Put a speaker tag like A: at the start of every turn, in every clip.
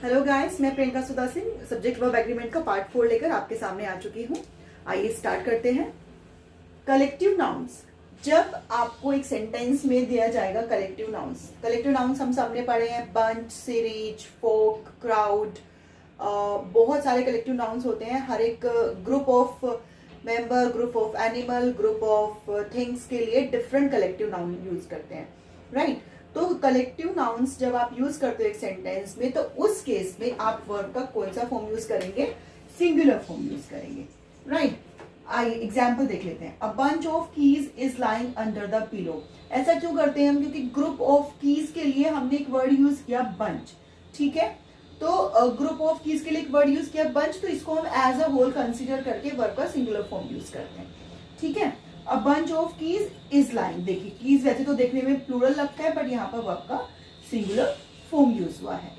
A: Hello guys, मैं Priyanka Sudha Singh subject verb agreement का part 4 लेकर आपके सामने आ चुकी हूँ। आइए स्टार्ट करते हैं। कलेक्टिव नाउन्स, जब आपको एक सेंटेंस में दिया जाएगा कलेक्टिव नाउन्स हम सबने पढ़े हैं, बंच, सीरीज, फोक, क्राउड, बहुत सारे कलेक्टिव नाउन्स होते हैं। हर एक group of member, group of animal, group of things के लिए डिफरेंट कलेक्टिव नाउन यूज करते हैं, राइट? तो कलेक्टिव नाउन्स जब आप यूज करते हो एक सेंटेंस में, तो उस केस में आप वर्ब का कौन सा फॉर्म यूज करेंगे? सिंगुलर फॉर्म यूज करेंगे, राइट? आइए एग्जाम्पल देख लेते हैं। अ bunch of keys is lying under the pillow. ऐसा क्यों करते हैं हम? क्योंकि ग्रुप ऑफ कीज के लिए हमने एक वर्ड यूज किया बंच, ठीक है? तो ग्रुप ऑफ कीज के लिए एक वर्ड यूज किया बंच, तो इसको हम एज अ होल कंसिडर करके वर्ब का सिंगुलर फॉर्म यूज करते हैं, ठीक है? A bunch of keys is lying, देखिए कीज वैसे तो देखने में प्लूरल लगता है, बट यहाँ पर वर्ब का सिंगुलर फॉर्म यूज हुआ है।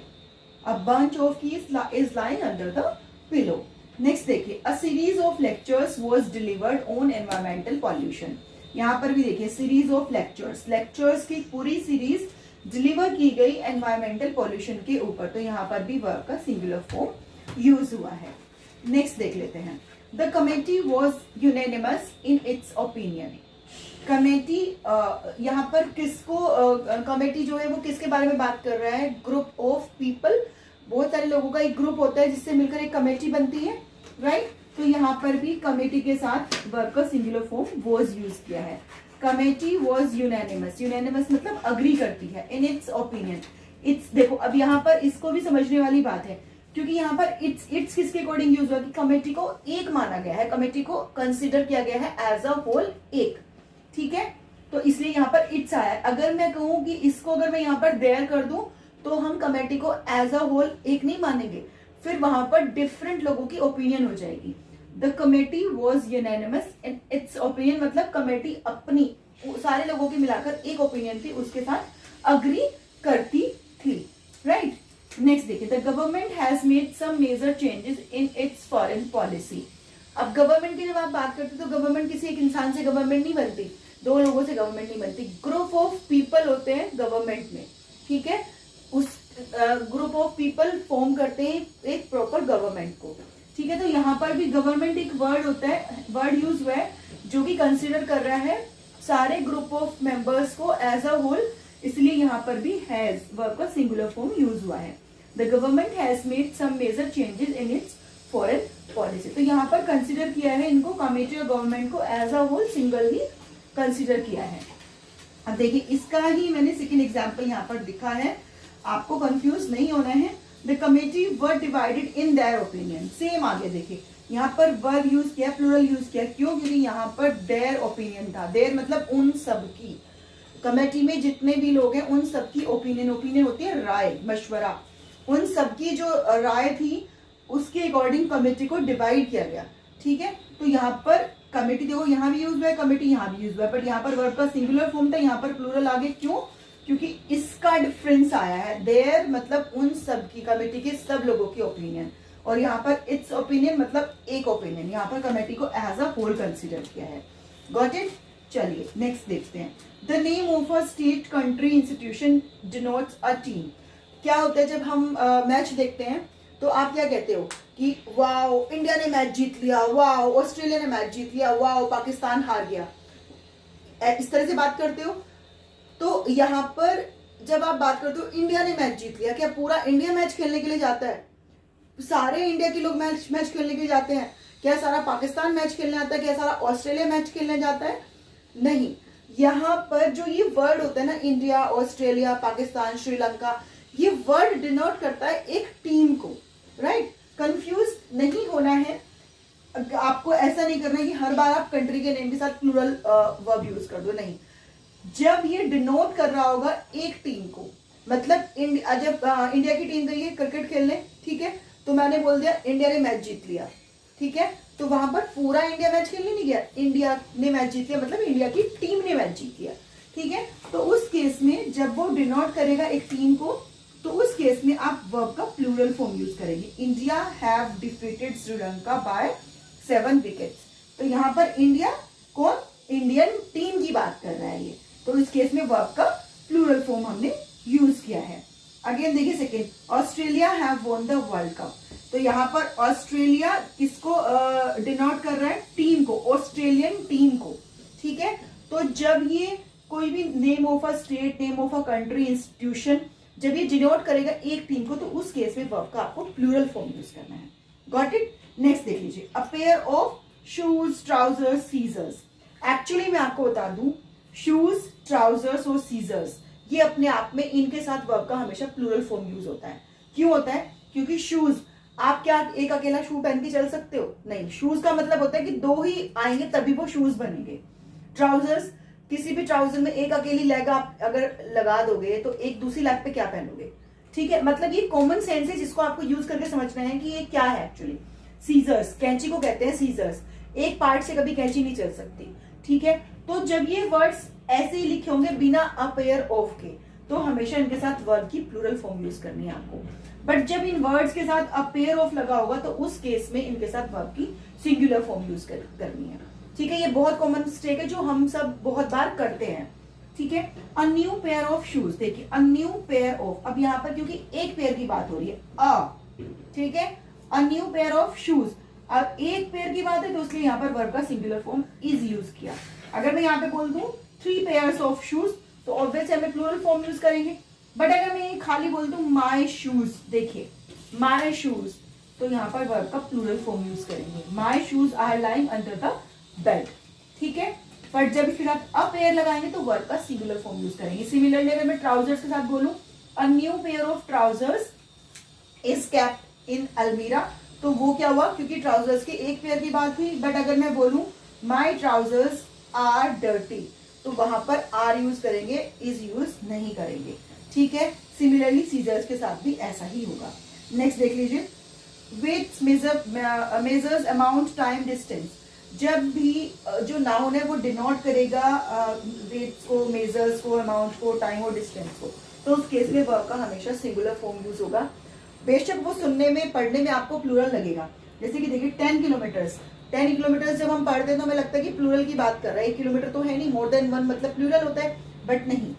A: A bunch of keys is lying under the pillow. Next देखिए, a series of lectures was delivered on environmental pollution. यहाँ पर भी देखिए सीरीज ऑफ लेक्चर्स की पूरी सीरीज डिलीवर की गई एनवायरमेंटल पॉल्यूशन के ऊपर, तो यहाँ पर भी वर्ब का सिंगुलर फॉर्म यूज हुआ है। नेक्स्ट देख लेते हैं। The committee was unanimous in its opinion. Committee यहाँ पर किसको, कमेटी जो है वो किसके बारे में बात कर रहा है? ग्रुप ऑफ पीपल, बहुत सारे लोगों का एक ग्रुप होता है जिससे मिलकर एक कमेटी बनती है, राइट? तो यहाँ पर भी कमेटी के साथ वर्ब का सिंगुलर फॉर्म वॉज यूज किया है। कमेटी वॉज यूनेनिमस, यूनेनिमस मतलब अग्री करती है, इन इट्स ओपिनियन। इट्स, देखो अब यहाँ पर इसको भी समझने वाली बात है, क्योंकि यहाँ पर इट्स किसके अकॉर्डिंग यूज हुआ कि कमेटी को एक माना गया है, कमेटी को कंसिडर किया गया है एज अ होल एक, ठीक है? तो इसलिए यहाँ पर इट्स आया। अगर मैं कहूं कि इसको अगर मैं यहाँ पर देयर कर दूं, तो हम कमेटी को एज अ होल एक नहीं मानेंगे, फिर वहां पर डिफरेंट लोगों की ओपिनियन हो जाएगी। The committee was unanimous in its opinion, मतलब कमेटी अपनी सारे लोगों की मिलाकर एक ओपिनियन थी, उसके साथ अग्री करती थी, राइट? नेक्स्ट देखिए, the government has made some major changes in its foreign policy. अब गवर्नमेंट की जब आप बात करते हो तो गवर्नमेंट किसी एक इंसान से गवर्नमेंट नहीं बनती, दो लोगों से गवर्नमेंट नहीं बनती, ग्रुप ऑफ पीपल होते हैं गवर्नमेंट में, ठीक है? उस ग्रुप ऑफ पीपल फॉर्म करते हैं एक प्रॉपर गवर्नमेंट को, ठीक है? तो यहाँ पर भी गवर्नमेंट एक वर्ड होता है, वर्ड यूज हुआ है जो कि कंसिडर कर रहा है सारे ग्रुप ऑफ मेंबर्स को एज अ होल, इसलिए यहाँ पर भी हैज वर्ब का सिंगुलर फॉर्म यूज हुआ है। The government has made some major changes in its foreign policy. तो यहाँ पर कंसिडर किया है इनको, कमेटी और गवर्नमेंट को एज अ होल सिंगल ही कंसिडर किया है। अब देखिए इसका ही मैंने सेकेंड एग्जाम्पल यहाँ पर दिखा है, आपको कंफ्यूज नहीं होना है। The committee were divided in their opinion, same आगे देखिए यहाँ पर वर्ब यूज किया, प्लूरल यूज किया, क्यों? क्योंकि यहाँ पर देयर ओपिनियन था, देयर मतलब उन सबकी, कमेटी में जितने भी लोग हैं उन सबकी ओपिनियन होती है राय, मशवरा, उन सबकी जो राय थी उसके अकॉर्डिंग कमेटी को डिवाइड किया गया, ठीक है? तो यहाँ पर कमेटी देखो यहाँ भी यूज हुआ है, कमेटी यहाँ भी यूज हुआ है, बट यहाँ पर वर्ब का सिंगुलर फॉर्म था, यहाँ पर प्लूरल आ गया, क्यों? क्योंकि इसका डिफरेंस आया है, देयर मतलब उन सबकी, कमेटी के सब लोगों की ओपिनियन, और यहाँ पर इट्स ओपिनियन मतलब एक ओपिनियन, यहाँ पर कमेटी को एज अ होल कंसिडर किया है। Got it? चलिए नेक्स्ट देखते हैं। The name of a state, country, institution denotes a team. क्या होता है जब हम मैच देखते हैं तो आप क्या कहते हो कि वाओ इंडिया ने मैच जीत लिया, वाओ ऑस्ट्रेलिया ने मैच जीत लिया, वाओ पाकिस्तान हार गया, इस तरह से बात करते हो। तो यहाँ पर जब आप बात करते हो इंडिया ने मैच जीत लिया, क्या पूरा इंडिया मैच खेलने के लिए जाता है? सारे इंडिया के लोग मैच खेलने के लिए जाते हैं? क्या सारा पाकिस्तान मैच खेलने आता है? क्या सारा ऑस्ट्रेलिया मैच खेलने जाता है? नहीं। यहाँ पर जो ये वर्ड होता है ना, इंडिया, ऑस्ट्रेलिया, पाकिस्तान, श्रीलंका, ये वर्ड डिनोट करता है एक टीम को, राइट? कंफ्यूज नहीं होना है, आपको ऐसा नहीं करना है कि हर बार आप कंट्री के नेम के साथ प्लूरल वर्ब यूज कर दो, नहीं। जब ये डिनोट कर रहा होगा एक टीम को, मतलब जब इंडिया की टीम गई है क्रिकेट खेलने, ठीक है, तो मैंने बोल दिया इंडिया ने मैच जीत लिया, ठीक है? तो वहां पर पूरा इंडिया मैच खेलने नहीं गया, इंडिया ने मैच जीत लिया मतलब इंडिया की टीम ने मैच जीत लिया, ठीक है? तो उस केस में जब वो डिनोट करेगा एक टीम को, तो उस केस में आप वर्ब का प्लूरल फॉर्म यूज करेंगे। India have defeated Sri Lanka by 7 wickets. तो यहाँ पर इंडिया कौन? इंडियन टीम की बात कर रहा है ये, तो इस केस में वर्ब का प्लूरल फॉर्म हमने यूज किया है। अगेन देखिए second, Australia have won the world cup. तो यहाँ पर ऑस्ट्रेलिया किसको डिनोट कर रहा है? टीम को, ऑस्ट्रेलियन टीम को, ठीक है। तो जब ये कोई भी name of a state, name of a country, institution जब ये डिनोट करेगा एक टीम को, तो उस केस में वर्ब का आपको प्लूरल फॉर्म यूज करना है। Got it? नेक्स्ट देख लीजिए, a pair of shoes, trousers, scissors. Actually मैं आपको बता दूं, शूज, ट्राउजर्स और सीजर्स ये अपने आप में इनके साथ वर्ब का हमेशा प्लूरल फॉर्म यूज होता है। क्यों होता है? क्योंकि शूज, आप क्या एक अकेला शू पहन के चल सकते हो? नहीं, शूज का मतलब होता है कि दो ही आएंगे तभी वो शूज बनेंगे। ट्राउजर्स, किसी भी ट्राउजर में एक अकेली लेग आप अगर लगा दोगे तो एक दूसरी लेग पे क्या पहनोगे? ठीक है, मतलब ये कॉमन सेंस है जिसको आपको यूज करके समझना है कि ये क्या है एक्चुअली। सीजर्स, कैंची को कहते हैं सीजर्स। एक पार्ट से कभी कैंची नहीं चल सकती, ठीक है। तो जब ये वर्ड्स ऐसे ही लिखे होंगे बिना अ पेयर ऑफ के, तो हमेशा इनके साथ वर्ब की प्लूरल फॉर्म यूज करनी है आपको। बट जब इन वर्ड्स के साथ अ पेयर ऑफ लगा होगा तो उस केस में इनके साथ वर्ब की सिंगुलर फॉर्म यूज करनी है, ठीक है। ये बहुत कॉमन मिस्टेक है जो हम सब बहुत बार करते हैं, ठीक है। A new pair of shoes, देखिए अ न्यू पेयर ऑफ, अब यहाँ पर क्योंकि एक पेयर की बात हो रही है ठीक है, a new pair of shoes, अब एक पेयर की बात है तो इसलिए यहाँ पर वर्ब का सिंगुलर फॉर्म इज यूज किया। अगर मैं यहाँ पे बोल दूं 3 पेयर्स ऑफ शूज तो ऑब्वियसली हमें प्लूरल फॉर्म यूज करेंगे। बट अगर मैं खाली बोल दूं माई शूज, देखिए माई शूज, तो यहाँ पर वर्ब का प्लूरल फॉर्म यूज करेंगे। My shoes are lying under the bed, ठीक है। पर जब इसके साथ अ पेयर लगाएंगे तो वर्ब का सिंगुलर फॉर्म यूज करेंगे। सिमिलरली अगर मैं ट्राउजर्स के साथ बोलूं a new pair of trousers is kept in अलमीरा, तो वो क्या हुआ? क्योंकि ट्राउजर्स के एक पेयर की बात हुई। बट अगर मैं बोलूं माई ट्राउजर्स आर डर्टी, तो वहां पर आर यूज करेंगे, इज यूज नहीं करेंगे, ठीक है। सिमिलरली सीजर्स के साथ भी ऐसा ही होगा। नेक्स्ट देख लीजिए, with measures amount, time, distance. जब भी जो नाउन है वो डिनोट करेगा वेट्स को, मेजर्स को, अमाउंट को, टाइम और डिस्टेंस को, तो उस केस में वर्ब का हमेशा सिंगुलर फॉर्म यूज होगा। बेशक वो सुनने में, पढ़ने में आपको प्लूरल लगेगा। जैसे कि देखिए 10 किलोमीटर्स, 10 किलोमीटर्स जब हम पढ़ते हैं तो हमें लगता है कि प्लूरल की बात कर रहा है, 1 किलोमीटर तो है नहीं, मोर देन 1 मतलब प्लूरल होता है। बट नहीं,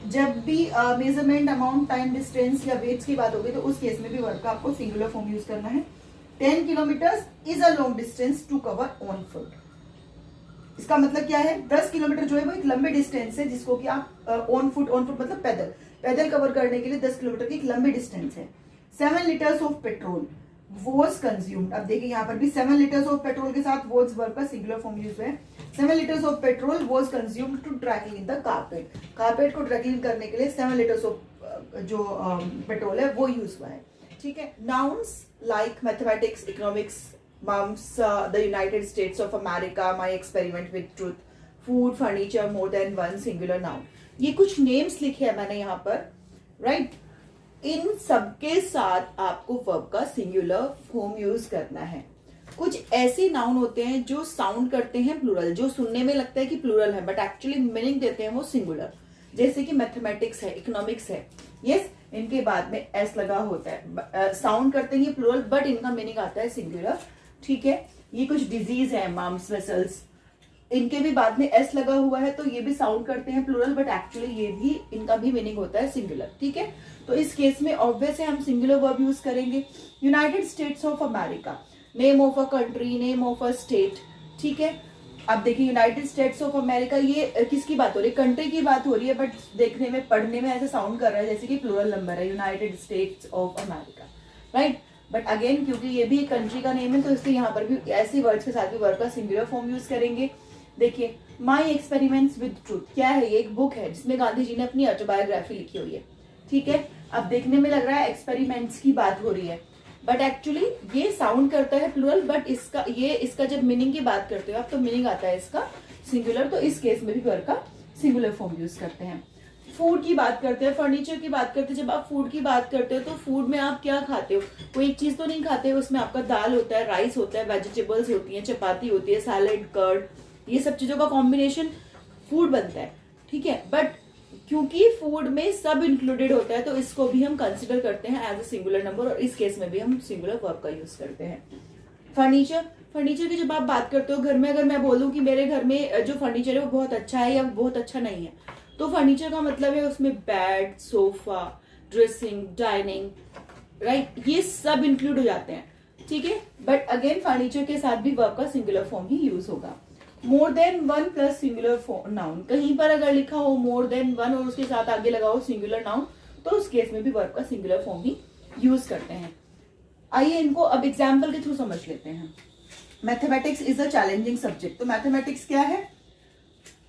A: जब भी मेजरमेंट, अमाउंट, टाइम, डिस्टेंस या वेट्स की बात होगी तो उस केस में भी वर्ब का आपको सिंगुलर फॉर्म यूज करना है। 10 kilometres is a long distance to cover on foot. इसका मतलब क्या है? 10 किलोमीटर जो है वो एक लंबी डिस्टेंस है जिसको कि आप ऑन फुट मतलब पैदल कवर करने के लिए 10 किलोमीटर की एक लंबी डिस्टेंस है। 7 litres of petrol was consumed, अब देखिए यहाँ पर भी 7 लीटर्स ऑफ पेट्रोल के साथ वॉज वर्ब का सिंगुलर फॉर्म यूज है। 7 litres of petrol was consumed to dry clean the carpet. Carpet को ड्राई क्लीन करने के लिए 7 लीटर्स ऑफ जो पेट्रोल है वो यूज हुआ है, ठीक है। Nouns like mathematics, economics, mumps, the United States of America, my experiment with truth, food, furniture, more than one singular noun. ये कुछ नेम्स लिखे हैं मैंने यहाँ पर, राइट। इन सबके साथ आपको वर्ब का सिंगुलर फॉर्म यूज करना है। कुछ ऐसे नाउन होते हैं जो साउंड करते हैं प्लूरल, जो सुनने में लगता है कि प्लूरल है बट एक्चुअली मीनिंग देते हैं वो सिंगुलर, जैसे कि मैथमेटिक्स है, इकोनॉमिक्स है। यस, इनके बाद में एस लगा होता है, साउंड करते हैं प्लूरल बट इनका मीनिंग आता है सिंगुलर, ठीक है। ये कुछ डिजीज है, मम्स, वेसल्स, इनके भी बाद में एस लगा हुआ है तो ये भी साउंड करते हैं प्लूरल बट एक्चुअली ये भी, इनका भी मीनिंग होता है सिंगुलर, ठीक है। तो इस केस में ऑब्वियस है हम सिंगुलर वर्ब यूज करेंगे। United States of America, name of a country, name of a state, ठीक है। अब देखिए यूनाइटेड स्टेट्स ऑफ अमेरिका, ये किसकी बात हो रही है? कंट्री की बात हो रही है बट देखने में, पढ़ने में ऐसे साउंड कर रहा है जैसे कि प्लूरल नंबर है, United States of America, right. But again क्योंकि ये भी कंट्री का नेम है तो इसलिए यहाँ पर भी ऐसे वर्ड्स के साथ भी वर्ब का सिंगुलर फॉर्म यूज करेंगे। देखिए माई एक्सपेरिमेंट्स विद ट्रूथ, क्या है? ये एक बुक है जिसमें गांधी जी ने अपनी ऑटोबायोग्राफी लिखी हुई है, ठीक है। अब देखने में लग रहा है एक्सपेरिमेंट्स की बात हो रही है बट एक्चुअली ये साउंड करता है प्लूरल बट इसका जब मीनिंग की बात करते हो आप तो मीनिंग आता है इसका सिंगुलर, तो इस केस में भी वर्ब का सिंगुलर फॉर्म यूज करते हैं। फूड की बात करते हैं, फर्नीचर की बात करते हैं। जब आप फूड की बात करते हो तो फूड में आप क्या खाते हो? कोई एक चीज तो नहीं खाते हो, उसमें आपका दाल होता है, राइस होता है, वेजिटेबल्स होती है, चपाती होती है, सैलेड, कर्ड, ये सब चीजों का कॉम्बिनेशन फूड बनता है, ठीक है। बट क्योंकि फूड में सब इंक्लूडेड होता है तो इसको भी हम कंसिडर करते हैं एज अ सिंगुलर नंबर और इस केस में भी हम सिंगुलर वर्ब का यूज करते हैं। फर्नीचर की जब आप बात करते हो घर में, अगर मैं बोलूं कि मेरे घर में जो फर्नीचर है वो बहुत अच्छा है या बहुत अच्छा नहीं है, तो फर्नीचर का मतलब है उसमें bed, sofa, dressing, dining, right, ये सब इंक्लूड हो जाते हैं, ठीक है। बट अगेन फर्नीचर के साथ भी वर्ब का सिंगुलर फॉर्म ही यूज होगा। मोर than one plus singular noun, कहीं पर अगर लिखा हो मोर देन वन और उसके साथ आगे लगा हो सिंगुलर नाउन, तो उस केस में भी वर्ब का सिंगुलर फॉर्म ही यूज करते हैं। आइए इनको अब एग्जाम्पल के थ्रू समझ लेते हैं। Mathematics is a challenging subject. तो मैथमेटिक्स क्या है,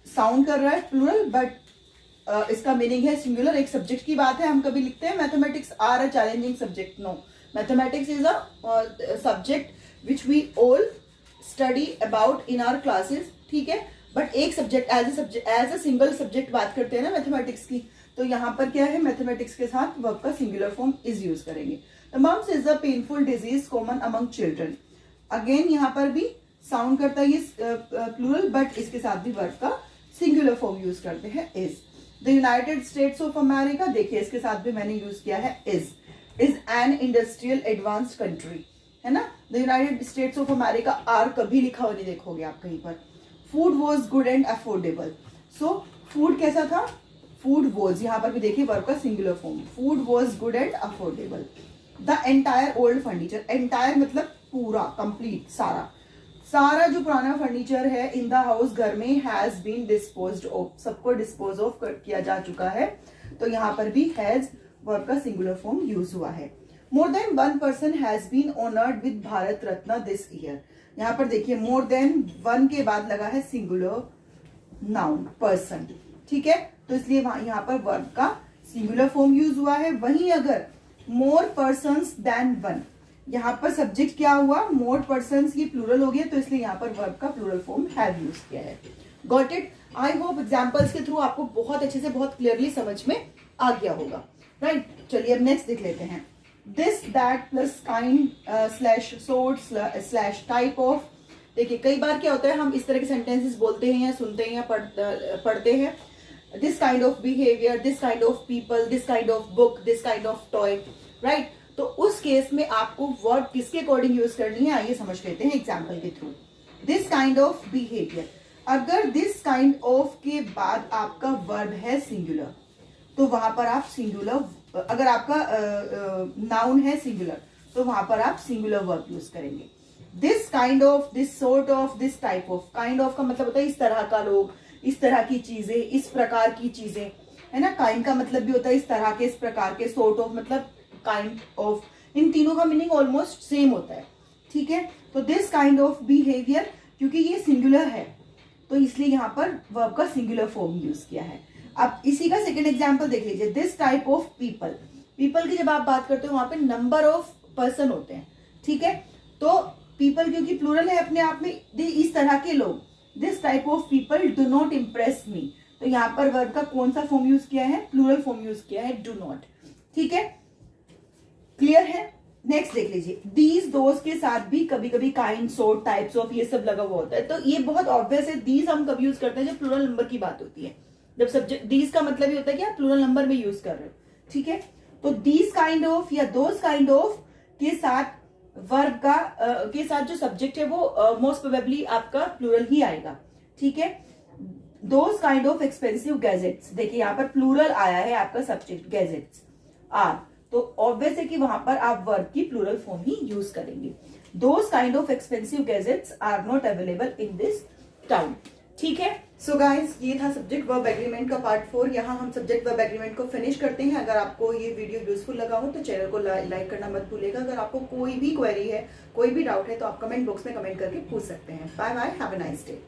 A: साउंड कर रहा है प्लूरल बट इसका मीनिंग है सिंगुलर। एक सब्जेक्ट की बात है, हम कभी लिखते हैं mathematics are a challenging subject, no, mathematics is a subject which we all study about in our classes, ठीक है। बट एक subject as a single subject बात करते हैं ना मैथमेटिक्स की, तो यहाँ पर क्या है, मैथमेटिक्स के साथ वर्ब का सिंगुलर फॉर्म इज यूज करेंगे। The mumps is a painful disease common among children. Again यहाँ पर भी साउंड करता है ये प्लूरल बट इसके साथ भी वर्ब का सिंगुलर फॉर्म यूज करते हैं is. The United States of America, देखिए इसके साथ भी मैंने यूज किया है is an industrial advanced country, है ना। The United States of America are कभी लिखा हुआ नहीं देखोगे आप कहीं पर। Food was good and affordable, so food कैसा था, फूड वॉज, यहाँ पर भी देखिए वर्ब का singular form, food was good and affordable. The entire old furniture, entire मतलब पूरा, कंप्लीट, सारा जो पुराना फर्नीचर है इन द हाउस, घर में, हैज बीन डिस्पोज्ड ऑफ, सबको डिस्पोज ऑफ किया जा चुका है। तो यहाँ पर भी हैज वर्ब का सिंगुलर फॉर्म यूज हुआ है। More than one person has been honoured with Bharat Ratna this year. यहाँ पर देखिए मोर देन वन के बाद लगा है सिंगुलर नाउन पर्सन, ठीक है, तो इसलिए यहाँ पर वर्ब का सिंगुलर फॉर्म यूज हुआ है। वहीं अगर मोर पर्सन्स देन वन, यहाँ पर सब्जेक्ट क्या हुआ, मोर पर्सन्स, ये प्लूरल हो गया, तो इसलिए यहाँ पर वर्ब का प्लूरल फॉर्म हैव यूज किया है। Got it? I hope examples के थ्रू आपको बहुत अच्छे से, बहुत क्लियरली समझ में आ गया होगा, राइट। चलिए अब नेक्स्ट देख लेते हैं। This, that plus kind slash sort slash type of. देखिए कई बार क्या होता है, हम इस तरह के सेंटेंसेस बोलते हैं या सुनते हैं या पढ़ते हैं, this kind of behaviour, this kind of people, this kind of book, this kind of toy, right. तो उस केस में आपको वर्ब किसके अकॉर्डिंग यूज करनी है, आइए समझ लेते हैं एग्जाम्पल के through. This kind of behaviour, अगर दिस काइंड ऑफ के बाद आपका वर्ब है सिंगुलर, तो वहां पर आप सिंगुलर, अगर आपका नाउन है सिंगुलर, तो वहां पर आप सिंगुलर वर्ब यूज करेंगे। This kind of, this sort of, this type of. Kind of का मतलब होता है इस तरह का लोग, इस तरह की चीजें, इस प्रकार की चीजें, है ना। काइंड का मतलब भी होता है इस तरह के, इस प्रकार के। सॉर्ट ऑफ मतलब काइंड ऑफ, इन तीनों का मीनिंग ऑलमोस्ट सेम होता है, ठीक है। तो दिस काइंड ऑफ बिहेवियर, क्योंकि ये सिंगुलर है तो इसलिए यहाँ पर वर्ब का सिंगुलर फॉर्म यूज किया है। अब इसी का सेकंड एग्जांपल देख लीजिए। This type of people, people की जब आप बात करते हो वहां पे नंबर ऑफ पर्सन होते हैं, ठीक है। तो पीपल क्योंकि प्लूरल है अपने आप में, इस तरह के लोग, this type of people do not impress me, तो यहाँ पर वर्ब का कौन सा फॉर्म यूज किया है, प्लूरल फॉर्म यूज किया है, डू नॉट, ठीक है। क्लियर है? नेक्स्ट देख लीजिए। दीज, दोज के साथ भी कभी कभी काइंड, सॉर्ट, टाइप्स ऑफ, ये सब लगा हुआ होता है, तो ये बहुत ऑब्वियस है। दीज हम कब यूज करते हैं, जब प्लूरल नंबर की बात होती है, जब सब्जेक्ट, दीज का मतलब ये होता है कि आप प्लूरल नंबर में यूज कर रहे हो, ठीक है। तो दीज काइंड ऑफ या दोज काइंड ऑफ के साथ वर्ब का के साथ जो सब्जेक्ट है वो मोस्ट प्रोबेबली आपका प्लूरल ही आएगा, ठीक है। Those kind of expensive gadgets, देखिए यहाँ पर प्लूरल आया है आपका सब्जेक्ट गैजेट्स आर, तो ऑब्वियस है कि वहां पर आप वर्ब की प्लूरल फॉर्म ही यूज करेंगे। Those kind of expensive gadgets are not available in this town, ठीक है। सो गाइस, ये था सब्जेक्ट वर्ब एग्रीमेंट का पार्ट 4। यहाँ हम सब्जेक्ट वर्ब एग्रीमेंट को फिनिश करते हैं। अगर आपको ये वीडियो यूजफुल लगा हो तो चैनल को लाइक करना मत भूलिएगा। अगर आपको कोई भी क्वेरी है, कोई भी डाउट है, तो आप कमेंट बॉक्स में कमेंट करके पूछ सकते हैं। Bye bye, have a nice day.